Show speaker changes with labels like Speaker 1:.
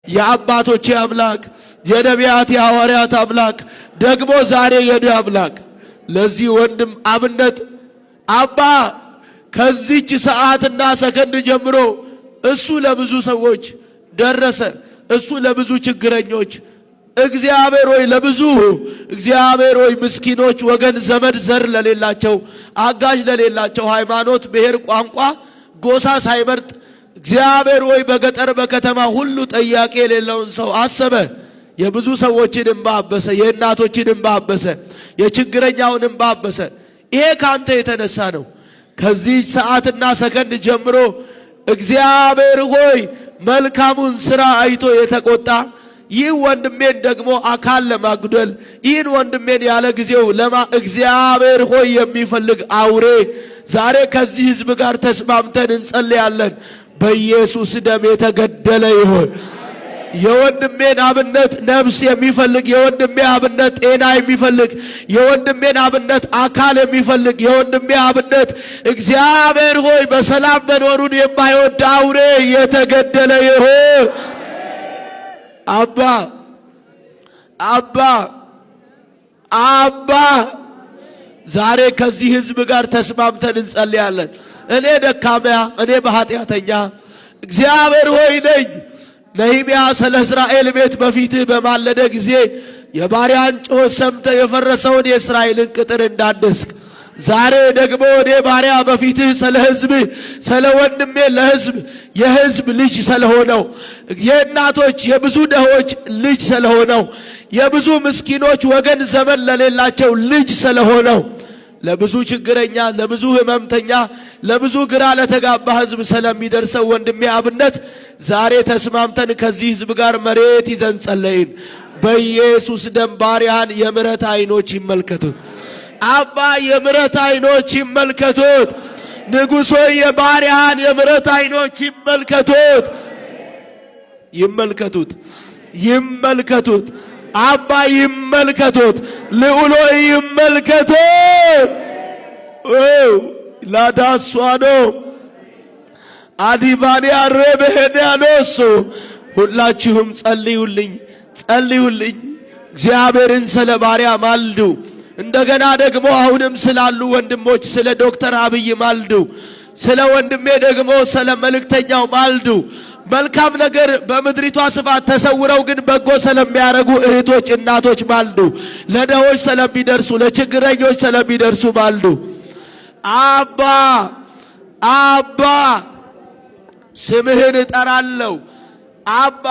Speaker 1: የአባቶቼ አምላክ የነቢያት የሐዋርያት አምላክ ደግሞ ዛሬ የኔ አምላክ ለዚህ ወንድም አብነት አባ ከዚህች ሰዓትና ሰከንድ ጀምሮ እሱ ለብዙ ሰዎች ደረሰ። እሱ ለብዙ ችግረኞች እግዚአብሔር ሆይ ለብዙ እግዚአብሔር ሆይ ምስኪኖች ወገን ዘመድ ዘር ለሌላቸው አጋዥ ለሌላቸው ሃይማኖት ብሔር ቋንቋ ጎሳ ሳይመርጥ እግዚአብሔር ሆይ በገጠር በከተማ ሁሉ ጠያቂ የሌለውን ሰው አሰበ። የብዙ ሰዎችን እንባ አበሰ። የእናቶችን እንባ አበሰ። የችግረኛውን እንባ አበሰ። ይሄ ካንተ የተነሳ ነው። ከዚህ ሰዓትና ሰከንድ ጀምሮ እግዚአብሔር ሆይ መልካሙን ሥራ አይቶ የተቆጣ ይህ ወንድሜን ደግሞ አካል ለማጉደል ይህን ወንድሜን ያለ ጊዜው እግዚአብሔር ሆይ የሚፈልግ አውሬ ዛሬ ከዚህ ሕዝብ ጋር ተስማምተን እንጸልያለን። በኢየሱስ ደም የተገደለ ይሁን። የወንድሜን አብነት ነፍስ የሚፈልግ የወንድሜ አብነት ጤና የሚፈልግ የወንድሜን አብነት አካል የሚፈልግ የወንድሜ አብነት እግዚአብሔር ሆይ በሰላም መኖሩን የማይወድ አውሬ የተገደለ ይሁን። አባ አባ አባ ዛሬ ከዚህ ሕዝብ ጋር ተስማምተን እንጸልያለን። እኔ ደካማ እኔ በኃጢአተኛ እግዚአብሔር ሆይ ነኝ። ነህምያ ስለ እስራኤል ቤት በፊትህ በማለደ ጊዜ የባሪያን ጩኸት ሰምተህ የፈረሰውን የእስራኤልን ቅጥር እንዳደስክ ዛሬ ደግሞ እኔ ባሪያ በፊትህ ስለ ሕዝብህ ስለ ወንድሜ ለሕዝብ የሕዝብ ልጅ ስለሆነው የእናቶች የብዙ ደሆች ልጅ ስለሆነው የብዙ ምስኪኖች ወገን ዘመን ለሌላቸው ልጅ ስለሆነው ለብዙ ችግረኛ ለብዙ ሕመምተኛ ለብዙ ግራ ለተጋባ ሕዝብ ስለሚደርሰው ወንድሜ አብነት ዛሬ ተስማምተን ከዚህ ሕዝብ ጋር መሬት ይዘን ጸለይን። በኢየሱስ ደም ባሪያን የምሕረት ዓይኖች ይመልከቱት። አባ የምሕረት ዓይኖች ይመልከቱት። ንጉሥ ሆይ የባሪያን የምሕረት ዓይኖች ይመልከቱት። ይመልከቱት ይመልከቱት። አባ ይመልከቱት። ልዑል ሆይ ይመልከቱት። ላዳሷኖ አዲቫኒያ ረበሄዳኖሶ ሁላችሁም ጸልዩልኝ ጸልዩልኝ። እግዚአብሔርን ስለ ባሪያ ማልዱ። እንደገና ደግሞ አሁንም ስላሉ ወንድሞች ስለ ዶክተር አብይ ማልዱ። ስለ ወንድሜ ደግሞ ስለ መልእክተኛው ማልዱ። መልካም ነገር በምድሪቷ ስፋት ተሰውረው ግን በጎ ስለሚያረጉ እህቶች እናቶች ማልዱ። ለደሆች ስለሚደርሱ ለችግረኞች ስለሚደርሱ ማልዱ። አባ አባ ስምህን እጠራለሁ። አባ